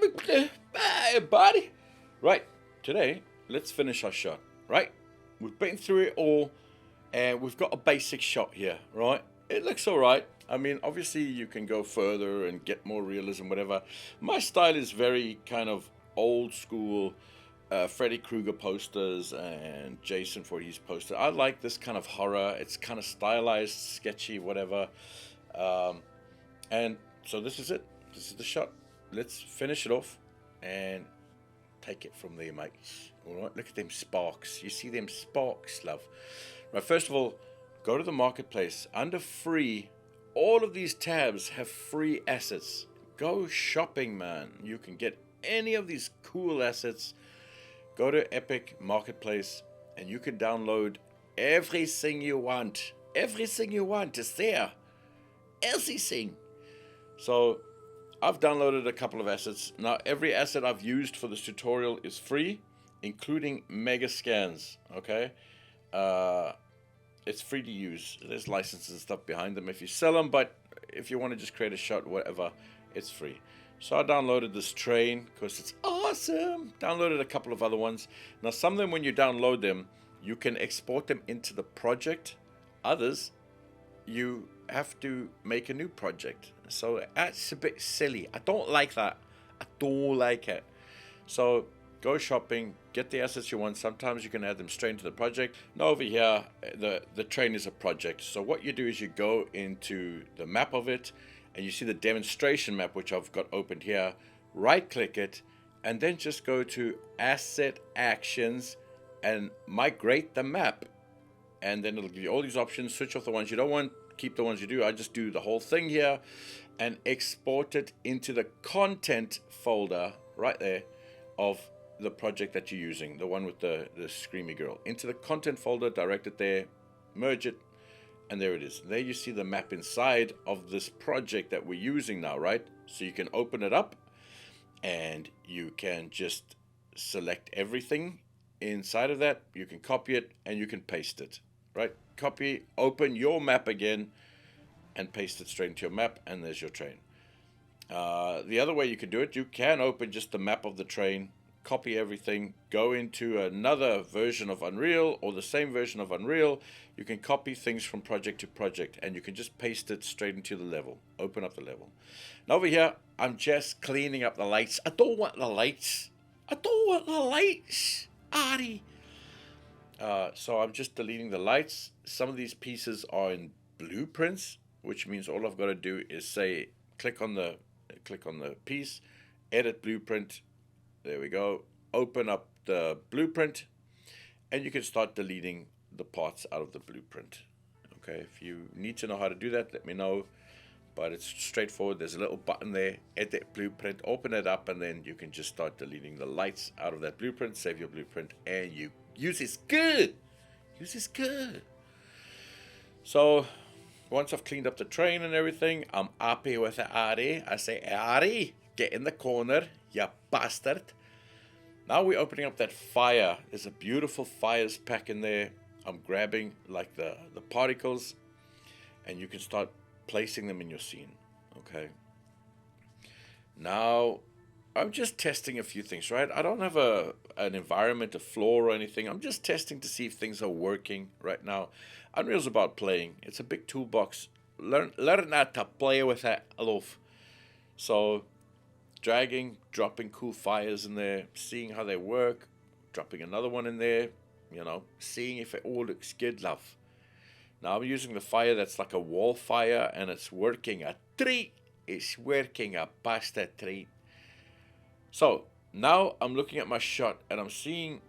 Hey, buddy. Right, today, let's finish our shot, right? We've been through it all, and we've got a basic shot here, right? It looks all right. I mean, obviously, you can go further and get more realism, whatever. My style is very kind of old school, Freddy Krueger posters and Jason Voorhees poster. I like this kind of horror. It's kind of stylized, sketchy, whatever. Um, and so this is it. This is the shot. Let's finish it off and take it from there, mates. All right, look at them sparks. You see them sparks, love. Right, first of all, go to the marketplace. Under free, all of these tabs have free assets. Go shopping, man. You can get any of these cool assets. Go to Epic Marketplace and you can download everything you want. Everything you want is there. Everything. So I've downloaded a couple of assets. Now every asset I've used for this tutorial is free, including megascans. Okay, it's free to use. There's licenses and stuff behind them if you sell them, but if you want to just create a shot, whatever, it's free. So I downloaded this train because it's awesome. Downloaded a couple of other ones. Now some of them, when you download them, you can export them into the project. Others, you have to make a new project. So that's a bit silly. I don't like that. I don't like it. So go shopping, get the assets you want. Sometimes you can add them straight into the project. Now over here, the train is a project. So what you do is you go into the map of it, and you see the demonstration map, which I've got opened here. Right click it, and then just go to Asset Actions and migrate the map. And then it'll give you all these options. Switch off the ones you don't want, keep the ones you do. I just do the whole thing here and export it into the content folder right there of the project that you're using, the one with the screamy girl. Into the content folder, direct it there, merge it, and there it is. There you see the map inside of this project that we're using now, right? So you can open it up and you can just select everything inside of that. You can copy it and you can paste it, right? Copy, open your map again and paste it straight into your map, and there's your train. The other way you can do it, you can open just the map of the train, copy everything, go into another version of Unreal or the same version of Unreal. You can copy things from project to project and you can just paste it straight into the level. Open up the level. Now over here, I'm just cleaning up the lights. I don't want the lights. I don't want the lights, Ari. So I'm just deleting the lights. Some of these pieces are in blueprints, which means all I've got to do is say, click on the piece, edit blueprint. There we go. Open up the blueprint, and you can start deleting the parts out of the blueprint. Okay, if you need to know how to do that, let me know. But it's straightforward. There's a little button there, edit blueprint, open it up, and then you can just start deleting the lights out of that blueprint, save your blueprint, and you use this good. Use this good. So once I've cleaned up the train and everything, I'm happy with it, Ari. I say, Ari, get in the corner, you bastard. Now we're opening up that fire. There's a beautiful fires pack in there. I'm grabbing like the particles, and you can start placing them in your scene. Okay. Now I'm just testing a few things, right? I don't have an environment, a floor or anything. I'm just testing to see if things are working right now. Unreal's about playing. It's a big toolbox. Learn how to play with it, love. So dragging, dropping cool fires in there, seeing how they work, dropping another one in there, seeing if it all looks good, love. Now I'm using the fire that's like a wall fire, and it's working a treat. It's working a pasta treat. So now I'm looking at my shot and I'm seeing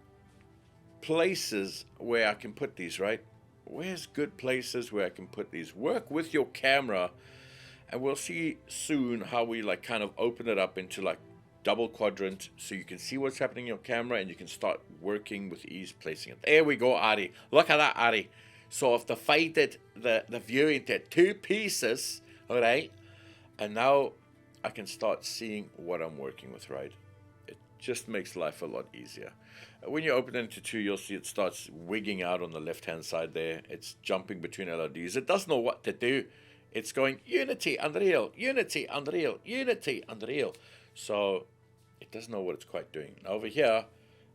places where I can put these, right? Where's good places where I can put these? Work with your camera, and we'll see soon how we like kind of open it up into like double quadrant so you can see what's happening in your camera and you can start working with ease placing it. There we go, Ari. Look at that, Ari. So I've divided the view into two pieces, all right? And now I can start seeing what I'm working with, right? It just makes life a lot easier. When you open it into two, you'll see it starts wigging out on the left-hand side there. It's jumping between LODs. It doesn't know what to do. It's going Unity, Unreal, Unity, Unreal, Unity, Unreal. So it doesn't know what it's quite doing. Now over here,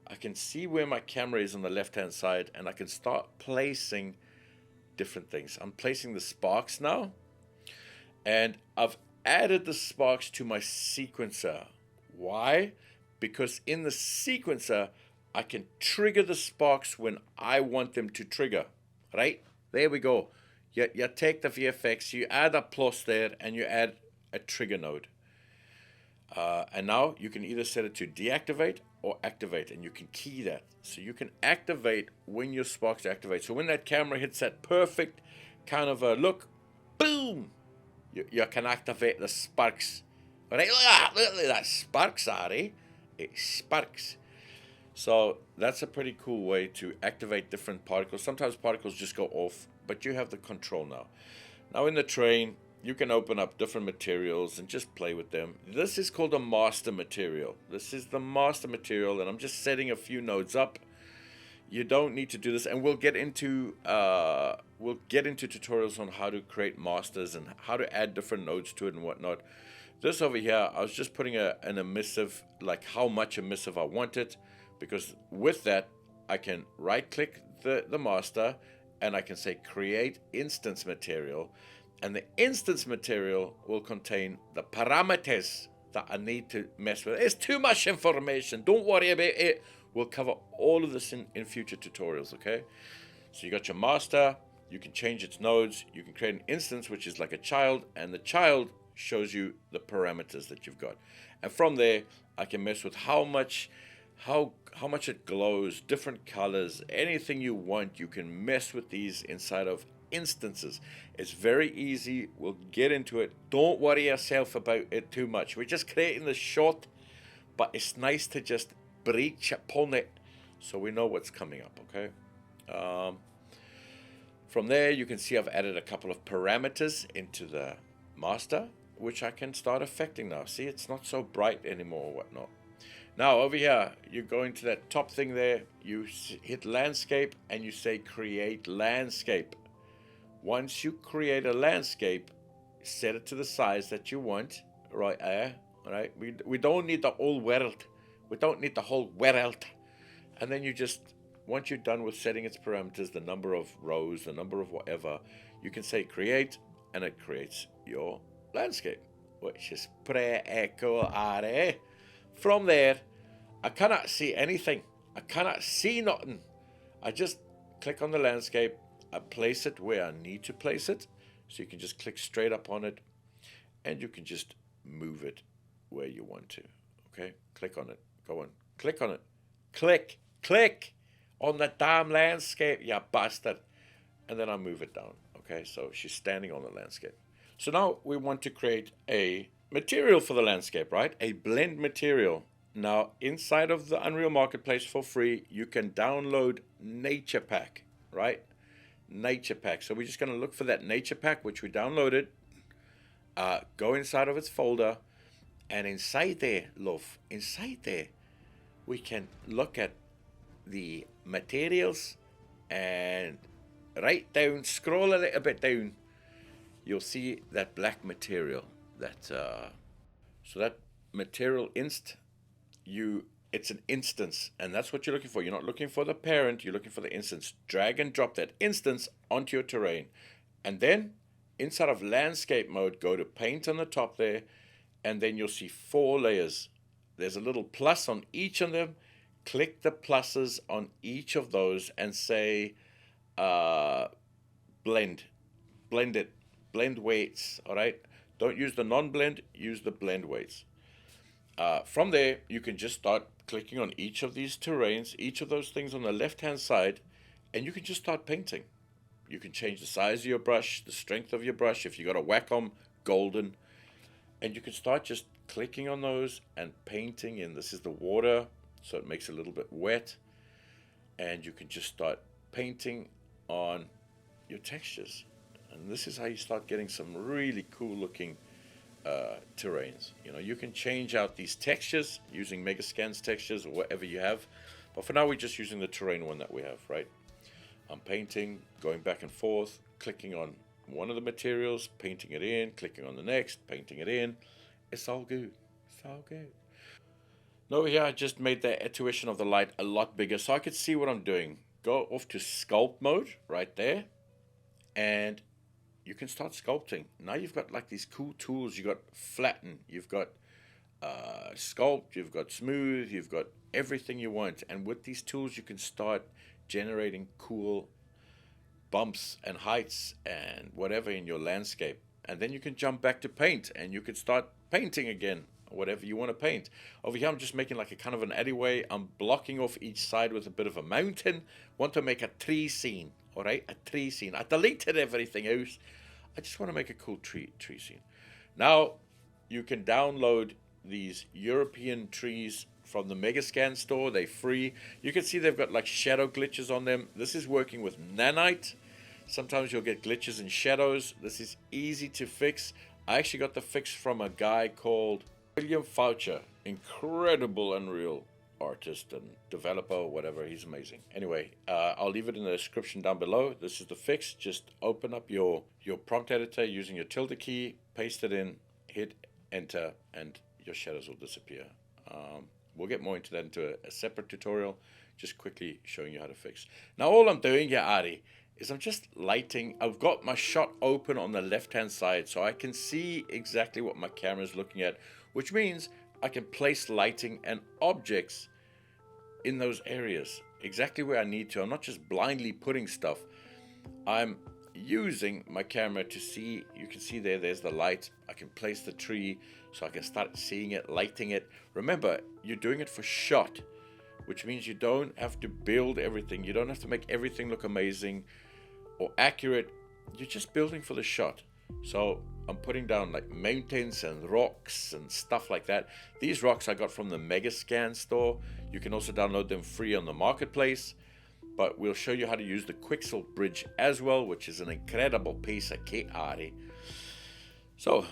I can see where my camera is on the left-hand side, and I can start placing different things. I'm placing the sparks now, and I've added the sparks to my sequencer. Why? Because in the sequencer, I can trigger the sparks when I want them to trigger. Right? There we go. You take the VFX, you add a plus there, and you add a trigger node. And now you can either set it to deactivate or activate, and you can key that. So you can activate when your sparks activate. So when that camera hits that perfect kind of a look, boom, you can activate the sparks. All right, look at that sparks, Ari. It sparks. So that's a pretty cool way to activate different particles. Sometimes particles just go off, but you have the control now. Now in the train, you can open up different materials and just play with them. This is called a master material. This is the master material, and I'm just setting a few nodes up. You don't need to do this, and we'll get into tutorials on how to create masters and how to add different nodes to it and whatnot. This over here, I was just putting an emissive, like how much emissive I want it, because with that, I can right-click the master, and I can say create instance material, and the instance material will contain the parameters that I need to mess with. It's too much information. Don't worry about it. We'll cover all of this in future tutorials, okay? So you got your master, you can change its nodes, you can create an instance, which is like a child, and the child shows you the parameters that you've got. And from there, I can mess with how much it glows, different colors, anything you want. You can mess with these inside of instances. It's very easy. We'll get into it. Don't worry yourself about it too much. We're just creating the shot, but it's nice to just breach upon it so we know what's coming up, okay? From there, you can see I've added a couple of parameters into the master, which I can start affecting now. See, it's not so bright anymore or whatnot. Now over here, you go into that top thing there, you hit landscape, and you say create landscape. Once you create a landscape, set it to the size that you want, right there. All right, we don't need the whole world. We don't need the whole world. And then you just, once you're done with setting its parameters, the number of rows, the number of whatever, you can say create, and it creates your landscape, which is pretty cool, Ari. From there, I cannot see anything. I cannot see nothing. I just click on the landscape. I place it where I need to place it. So you can just click straight up on it, and you can just move it where you want to. Okay? Click on it. Go on. Click on it. Click on the damn landscape, you bastard. And then I move it down. Okay? So she's standing on the landscape. So now we want to create a material for the landscape, right? A blend material. Now, inside of the Unreal Marketplace for free, you can download Nature Pack, right? Nature Pack. So we're just going to look for that Nature Pack, which we downloaded. Go inside of its folder, and inside there, love, inside there, we can look at the materials, and right down, scroll a little bit down, you'll see that black material. So that material it's an instance, and that's what you're looking for. You're not looking for the parent, you're looking for the instance. Drag and drop that instance onto your terrain. And then inside of landscape mode, go to paint on the top there, and then you'll see 4 layers. There's a little plus on each of them. Click the pluses on each of those and say blend it, blend weights. All right, don't use the non-blend, use the blend weights. From there, you can just start clicking on each of these terrains, each of those things on the left-hand side, and you can just start painting. You can change the size of your brush, the strength of your brush, if you got a Wacom golden, and you can start just clicking on those and painting in. This is the water, so it makes it a little bit wet, and you can just start painting on your textures. And this is how you start getting some really cool looking terrains. You know, you can change out these textures using megascans textures or whatever you have, but for now we're just using the terrain one that we have, right? I'm painting, going back and forth, clicking on one of the materials, painting it in, clicking on the next, painting it in. It's all good. It's all good. Over here, I just made the attenuation of the light a lot bigger so I could see what I'm doing. Go off to sculpt mode right there, and you can start sculpting. Now you've got like these cool tools. You've got flatten, you've got sculpt, you've got smooth, you've got everything you want. And with these tools, you can start generating cool bumps and heights and whatever in your landscape. And then you can jump back to paint and you can start painting again, whatever you want to paint. Over here, I'm just making like a kind of an alleyway. I'm blocking off each side with a bit of a mountain. Want to make a tree scene, all right? A tree scene. I deleted everything else. I just want to make a cool tree scene. Now, you can download these European trees from the Megascan store. They're free. You can see they've got like shadow glitches on them. This is working with nanite. Sometimes you'll get glitches and shadows. This is easy to fix. I actually got the fix from a guy called William Foucher. Incredible Unreal artist and developer, whatever. He's amazing. Anyway, I'll leave it in the description down below. This is the fix. Just open up your prompt editor using your tilde key, paste it in, hit enter, and your shadows will disappear. We'll get more into that into a separate tutorial, just quickly showing you how to fix. Now all I'm doing here, Ari, is I'm just lighting. I've got my shot open on the left hand side so I can see exactly what my camera is looking at, which means I can place lighting and objects in those areas exactly where I need to. I'm not just blindly putting stuff. I'm using my camera to see. You can see there's the light. I can place the tree so I can start seeing it, lighting it. Remember, you're doing it for shot, which means you don't have to build everything. You don't have to make everything look amazing or accurate. You're just building for the shot. So I'm putting down like mountains and rocks and stuff like that. These rocks I got from the Megascan store. You can also download them free on the marketplace. But we'll show you how to use the Quixel bridge as well, which is an incredible piece of kit, Ari. So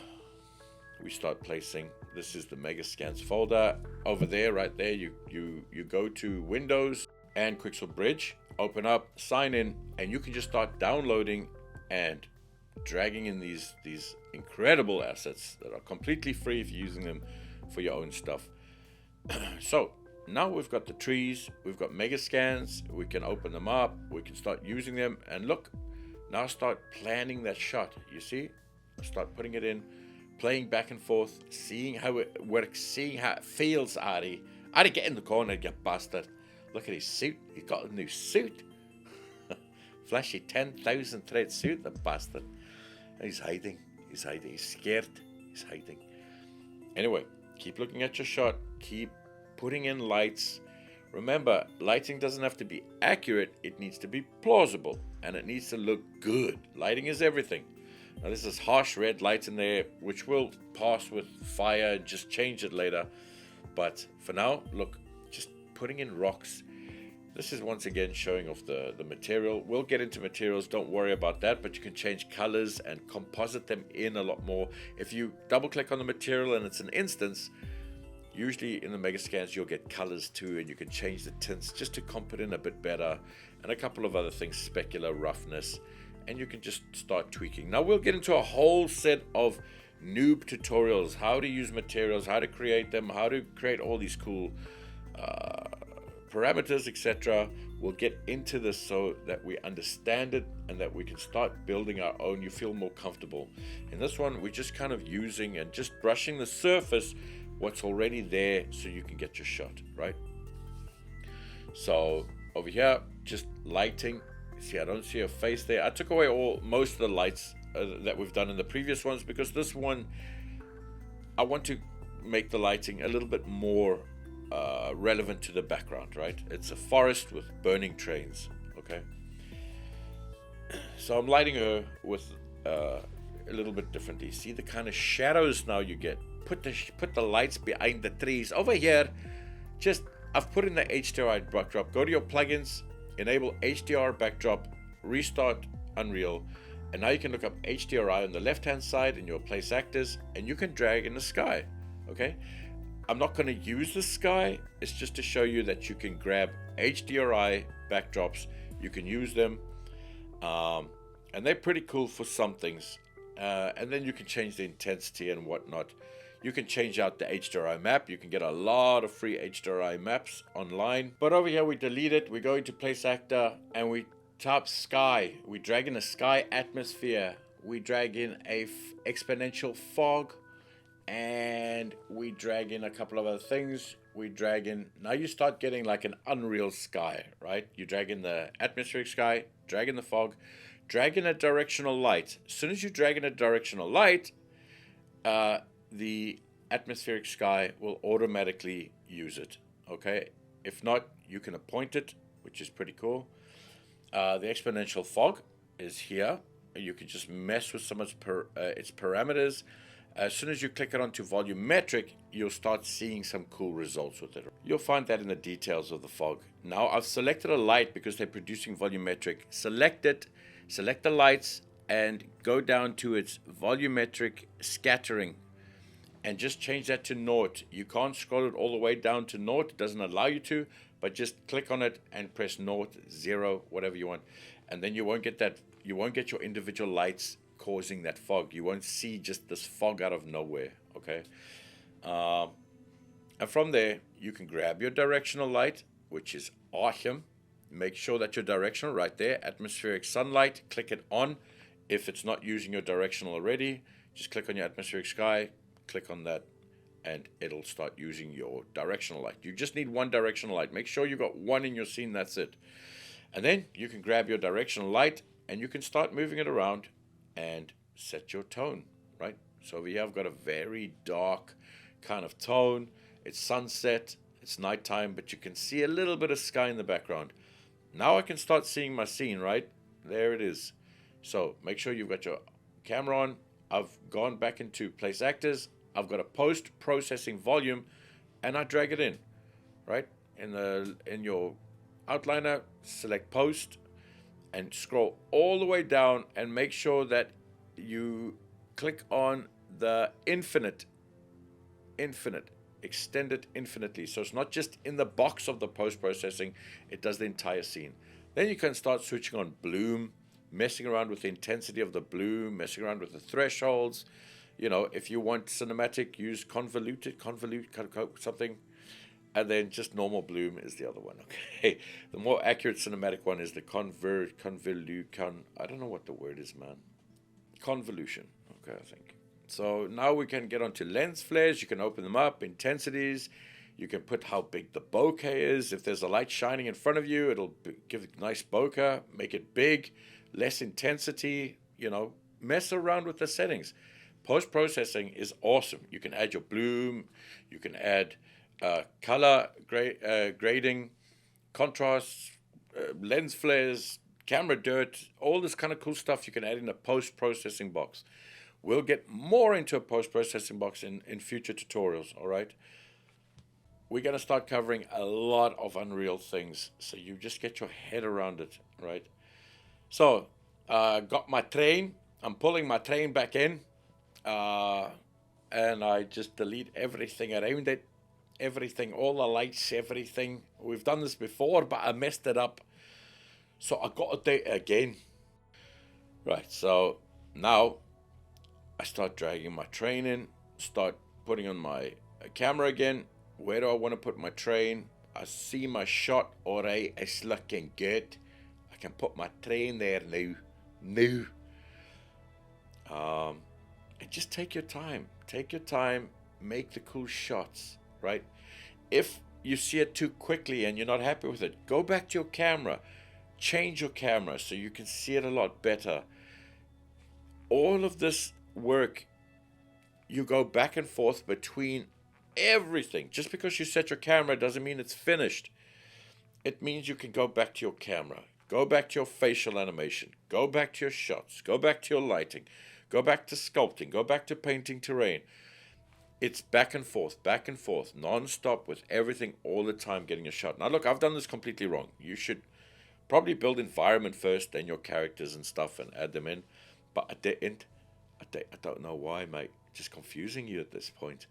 we start placing. This is the Megascans folder. Over there, right there, you go to Windows and Quixel bridge. Open up, sign in, and you can just start downloading and dragging in these incredible assets that are completely free if you're using them for your own stuff. So now we've got the trees, we've got Megascans, we can open them up, we can start using them, and look, now start planning that shot. You see, start putting it in, playing back and forth, seeing how it works, seeing how it feels. Ari, get in the corner, you bastard. Look at his suit, he's got a new suit. Flashy 10,000 thread suit, the bastard. He's hiding, he's scared, he's hiding. Anyway, keep looking at your shot, keep putting in lights. Remember, lighting doesn't have to be accurate, it needs to be plausible, and it needs to look good. Lighting is everything. Now this is harsh red light in there, which will pass with fire and just change it later. But for now, look, just putting in rocks. This is once again showing off the material. We'll get into materials, don't worry about that, but you can change colors and composite them in a lot more. If you double click on the material and it's an instance, usually in the Megascans you'll get colors too, and you can change the tints just to comp it in a bit better, and a couple of other things, specular, roughness, and you can just start tweaking. Now we'll get into a whole set of noob tutorials, how to use materials, how to create them, how to create all these cool parameters, etc. We'll get into this so that we understand it and that we can start building our own. You feel more comfortable. In this one, we're just kind of using and just brushing the surface, what's already there, so you can get your shot, right? So over here, just lighting. See, I don't see a face there. I took away most of the lights that we've done in the previous ones, because this one, I want to make the lighting a little bit more relevant to the background, right? It's a forest with burning trains, okay? So I'm lighting her with a little bit differently. See the kind of shadows now you get. Put the lights behind the trees. Over here, I've put in the HDR backdrop. Go to your plugins, enable HDR backdrop, restart Unreal, and now you can look up HDRI on the left hand side in your place actors, and you can drag in the sky, okay? I'm not going to use the sky, it's just to show you that you can grab HDRI backdrops, you can use them, and they're pretty cool for some things, and then you can change the intensity and whatnot. You can change out the HDRI map. You can get a lot of free HDRI maps online. But over here, we delete it. We go into place actor and we type sky. We drag in a sky atmosphere. We drag in a exponential fog. And we drag in a couple of other things. We drag in, now you start getting like an unreal sky, right? You drag in the atmospheric sky, drag in the fog, drag in a directional light. As soon as you drag in a directional light, the atmospheric sky will automatically use it, okay? If not, you can appoint it, which is pretty cool. The exponential fog is here. You can just mess with some of its parameters. As soon as you click it onto volumetric, you'll start seeing some cool results with it. You'll find that in the details of the fog. Now I've selected a light because they're producing volumetric. Select it, select the lights, and go down to its volumetric scattering and just change that to 0. You can't scroll it all the way down to 0. It doesn't allow you to, but just click on it and press 0, 0, whatever you want. And then you won't get that, you won't get your individual lights causing that fog. You won't see just this fog out of nowhere, okay? And from there, you can grab your directional light, which is awesome. Make sure that your directional right there, atmospheric sunlight, click it on. If it's not using your directional already, just click on your atmospheric sky, click on that, and it'll start using your directional light. You just need one directional light. Make sure you got one in your scene, that's it. And then you can grab your directional light and you can start moving it around and set your tone, right? So over here I've got a very dark kind of tone. It's sunset, it's nighttime, but you can see a little bit of sky in the background. Now I can start seeing my scene, right? There it is. So make sure you've got your camera on. I've gone back into place actors. I've got a post-processing volume and I drag it in, right? In your outliner, select post and scroll all the way down and make sure that you click on the infinite, extend it infinitely. So it's not just in the box of the post-processing, it does the entire scene. Then you can start switching on bloom, messing around with the intensity of the bloom, messing around with the thresholds. You know, if you want cinematic, use convolute something. And then just normal bloom is the other one, okay? The more accurate cinematic one is the I don't know what the word is, man. Convolution, okay, I think. So now we can get onto lens flares. You can open them up, intensities. You can put how big the bokeh is. If there's a light shining in front of you, it'll give a nice bokeh, make it big, less intensity, you know, mess around with the settings. Post-processing is awesome. You can add your bloom, you can add color grading, contrast, lens flares, camera dirt, all this kind of cool stuff you can add in a post-processing box. We'll get more into a post-processing box in future tutorials, all right? We're going to start covering a lot of Unreal things, so you just get your head around it, right? So, got my train. I'm pulling my train back in, and I just delete everything around it. Everything, all the lights, everything. We've done this before, but I messed it up. So I got to do it again. Right, so now I start dragging my train in, start putting on my camera again. Where do I want to put my train? I see my shot, alright, it's looking good. I can put my train there now. And just take your time. Take your time, make the cool shots. Right? If you see it too quickly and you're not happy with it, go back to your camera, change your camera so you can see it a lot better. All of this work, you go back and forth between everything. Just because you set your camera doesn't mean it's finished. It means you can go back to your camera, go back to your facial animation, go back to your shots, go back to your lighting, go back to sculpting, go back to painting terrain. It's back and forth, non-stop with everything all the time getting a shot. Now, look, I've done this completely wrong. You should probably build environment first, then your characters and stuff and add them in. But I didn't. I don't know why, mate. Just confusing you at this point.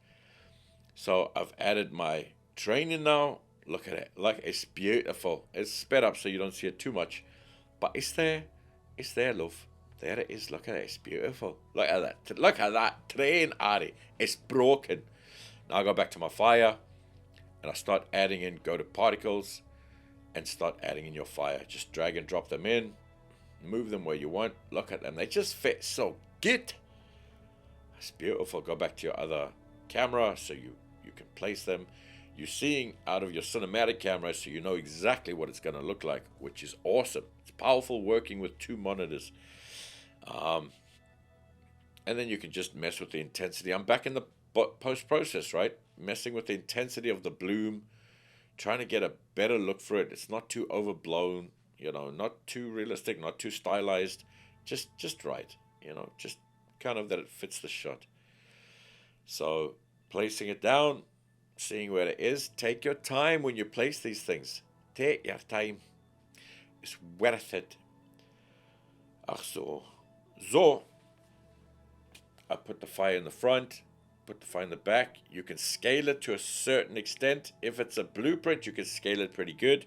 So I've added my training now. Look at it. Like, it's beautiful. It's sped up so you don't see it too much. But it's there. It's there, love. There it is. Look at it. It's beautiful. Look at that. Look at that train, Ari. It's broken. Now I go back to my fire and I start adding in, go to particles and start adding in your fire. Just drag and drop them in. Move them where you want. Look at them. They just fit so good. It's beautiful. Go back to your other camera so you can place them. You're seeing out of your cinematic camera so you know exactly what it's going to look like, which is awesome. It's powerful working with two monitors. And then you can just mess with the intensity. I'm back in the post-process, right? Messing with the intensity of the bloom, trying to get a better look for it. It's not too overblown, not too realistic, not too stylized, just right, just kind of that it fits the shot. So placing it down, seeing where it is. Take your time when you place these things. Take your time. It's worth it. Ach so. So, I put the fire in the front, put the fire in the back. You can scale it to a certain extent. If it's a blueprint, you can scale it pretty good.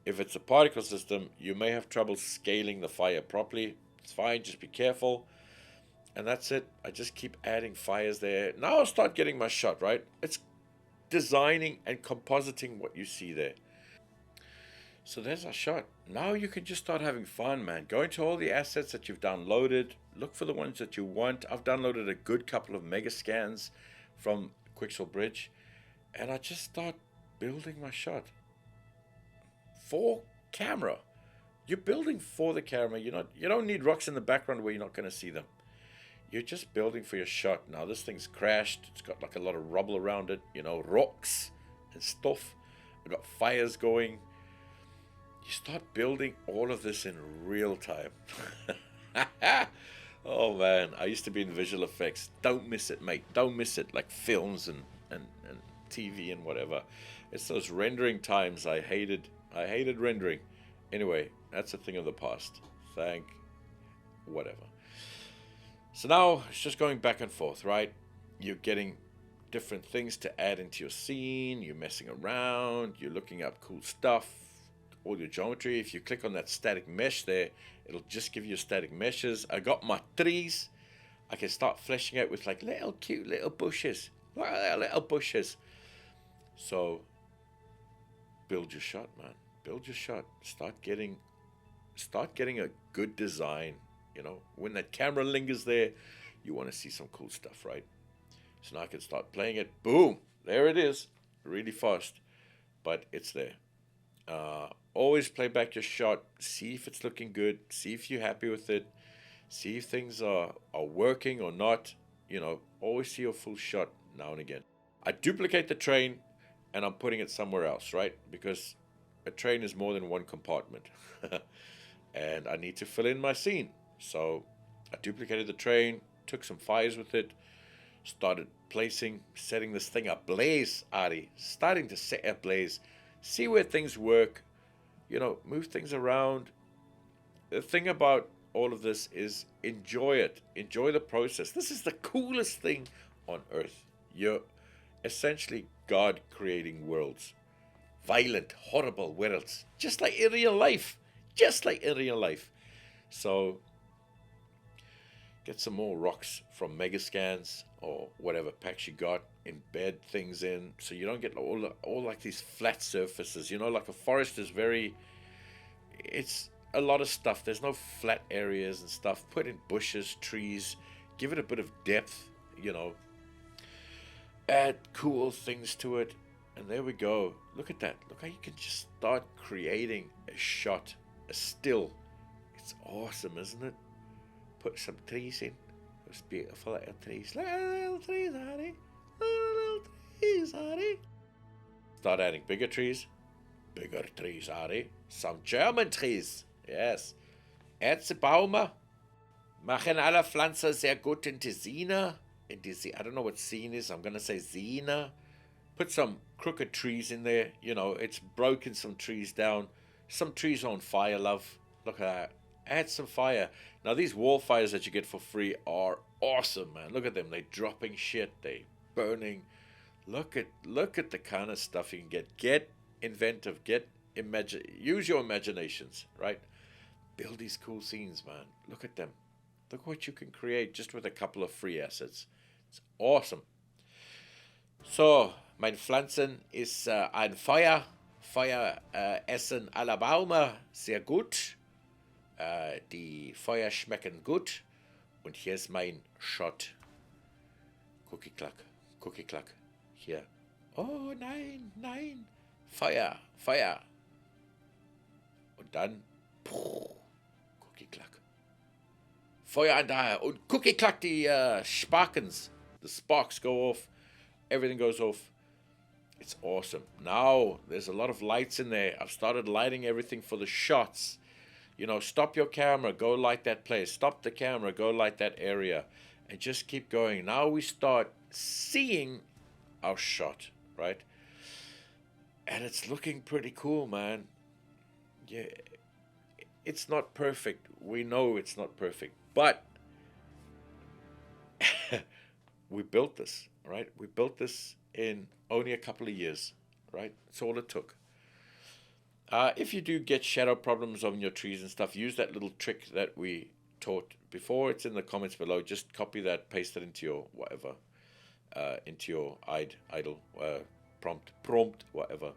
If it's a particle system, you may have trouble scaling the fire properly. It's fine, just be careful. And that's it. I just keep adding fires there. Now I'll start getting my shot, right? It's designing and compositing what you see there. So there's our shot. Now you can just start having fun, man. Go into all the assets that you've downloaded. Look for the ones that you want. I've downloaded a good couple of megascans from Quixel Bridge. And I just start building my shot. For camera. You're building for the camera. You don't need rocks in the background where you're not going to see them. You're just building for your shot. Now this thing's crashed. It's got like a lot of rubble around it. Rocks and stuff. I've got fires going. You start building all of this in real time. Oh man, I used to be in visual effects. Don't miss it, mate. Don't miss it. Like films and TV and whatever. It's those rendering times I hated. I hated rendering. Anyway, that's a thing of the past. Thank whatever. So now it's just going back and forth, right? You're getting different things to add into your scene. You're messing around. You're looking up cool stuff. All your geometry. If you click on that static mesh there, it'll just give you static meshes. I got my trees. I can start fleshing out with like little cute little bushes. Look at that little bushes. So build your shot, man. Build your shot. Start getting a good design. When that camera lingers there, you want to see some cool stuff, right? So now I can start playing it. Boom! There it is. Really fast. But it's there. Always play back your shot. See if it's looking good. See if you're happy with it. See if things are working or not. Always see your full shot now and again. I duplicate the train and I'm putting it somewhere else, right? Because a train is more than one compartment. And I need to fill in my scene. So I duplicated the train, took some fires with it, started placing, setting this thing ablaze, Ari. Starting to set ablaze. See where things work. Move things around. The thing about all of this is enjoy it. Enjoy the process. This is the coolest thing on earth. You're essentially God creating worlds. Violent, horrible worlds. Just like in real life. Just like in real life. So get some more rocks from megascans or whatever packs you got. Embed things in so you don't get all like these flat surfaces. Like a forest is it's a lot of stuff. There's no flat areas and stuff. Put in bushes, trees, give it a bit of depth, add cool things to it. And there we go. Look at that. Look how you can just start creating a shot, a still. It's awesome, isn't it? Put some trees in. Those beautiful little trees. Little trees, Harry. Little trees, Harry. Start adding bigger trees. Bigger trees, Harry. Some German trees. Yes. Erzbaume machen alle Pflanzen sehr gut in die Sina. I don't know what scene is. I'm going to say Sina. Put some crooked trees in there. It's broken some trees down. Some trees on fire, love. Look at that. Add some fire. Now, these wall fires that you get for free are awesome, man. Look at them. They're dropping shit. They're burning. Look at the kind of stuff you can get. Get inventive. Use your imaginations, right? Build these cool scenes, man. Look at them. Look what you can create just with a couple of free assets. It's awesome. So, mein Pflanzen ist ein Feuer. Feuer essen alle Bäume sehr gut. Die Feuer schmecken gut. Und hier ist mein Shot. Cookie Klack, Cookie Klack. Hier. Oh nein, nein. Feuer, Feuer. Und dann Cookie Klack. Feuer an daher. Und Cookie Klack, die Sparkens. The sparks go off. Everything goes off. It's awesome. Now, there's a lot of lights in there. I've started lighting everything for the shots. You know, stop your camera, go light that place. Stop the camera, go light that area. And just keep going. Now we start seeing our shot, right? And it's looking pretty cool, man. Yeah, it's not perfect. We know it's not perfect. But we built this, right? We built this in only a couple of years, right? That's all it took. If you do get shadow problems on your trees and stuff, use that little trick that we taught before. It's in the comments below. Just copy that, paste it into your whatever, into your idle prompt, whatever.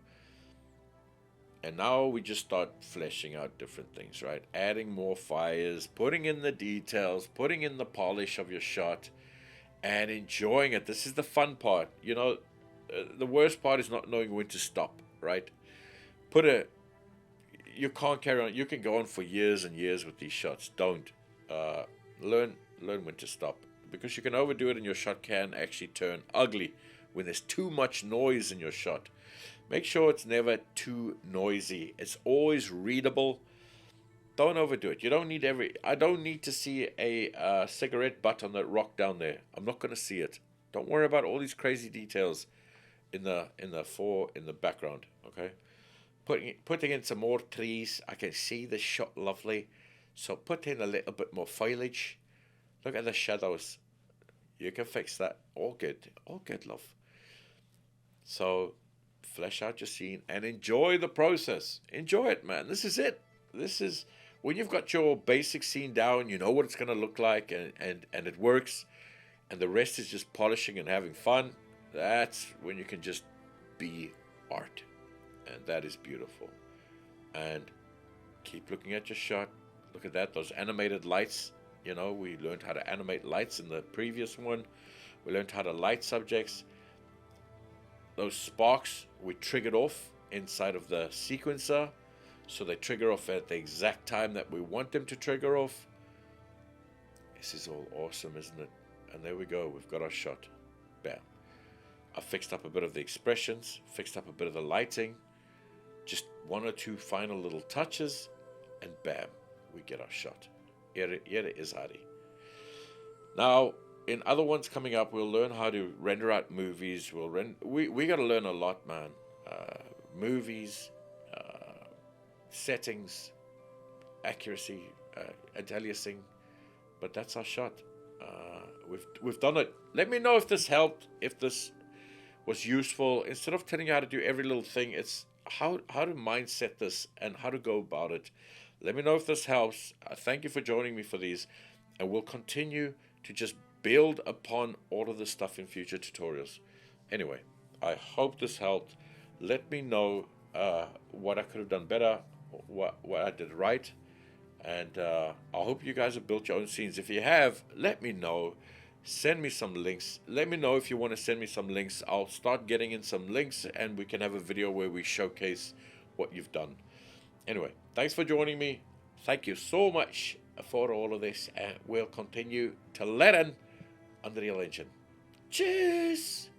And now we just start fleshing out different things, right? Adding more fires, putting in the details, putting in the polish of your shot, and enjoying it. This is the fun part. You know, the worst part is not knowing when to stop, right? You can't carry on. You can go on for years and years with these shots. Don't. Learn when to stop. Because you can overdo it and your shot can actually turn ugly when there's too much noise in your shot. Make sure it's never too noisy. It's always readable. Don't overdo it. You don't need I don't need to see a cigarette butt on that rock down there. I'm not going to see it. Don't worry about all these crazy details in the background. Okay. Putting in some more trees. I can see the shot lovely. So put in a little bit more foliage. Look at the shadows. You can fix that. All good, love. So flesh out your scene and enjoy the process. Enjoy it, man. This is it. This is when you've got your basic scene down, you know what it's going to look like, and it works, and the rest is just polishing and having fun. That's when you can just be art, and that is beautiful. And keep looking at your shot. Look at that, those animated lights. You know, we learned how to animate lights in the previous one. We learned how to light subjects. Those sparks we triggered off inside of the sequencer, so they trigger off at the exact time that we want them to trigger off. This is all awesome, isn't it? And there we go, we've got our shot. Bam. I fixed up a bit of the expressions, fixed up a bit of the lighting, just one or two final little touches, and bam, we get our shot. Here it is, Ari. Now, in other ones coming up, we'll learn how to render out movies. We got to learn a lot, man. Movies, settings, accuracy, aliasing. But that's our shot. We've done it. Let me know if this helped, if this was useful. Instead of telling you how to do every little thing, it's how to mindset this and how to go about it. Let me know if this helps. Thank you for joining me for these, and we'll continue to just build upon all of this stuff in future tutorials. Anyway, I hope this helped. Let me know what I could have done better, what I did right, and I hope you guys have built your own scenes. If you have, let me know. Send me some links. Let me know if you want to send me some links. I'll start getting in some links, and we can have a video where we showcase what you've done. Anyway, thanks for joining me. Thank you so much for all of this, and we'll continue to learn Unreal Engine. Cheers!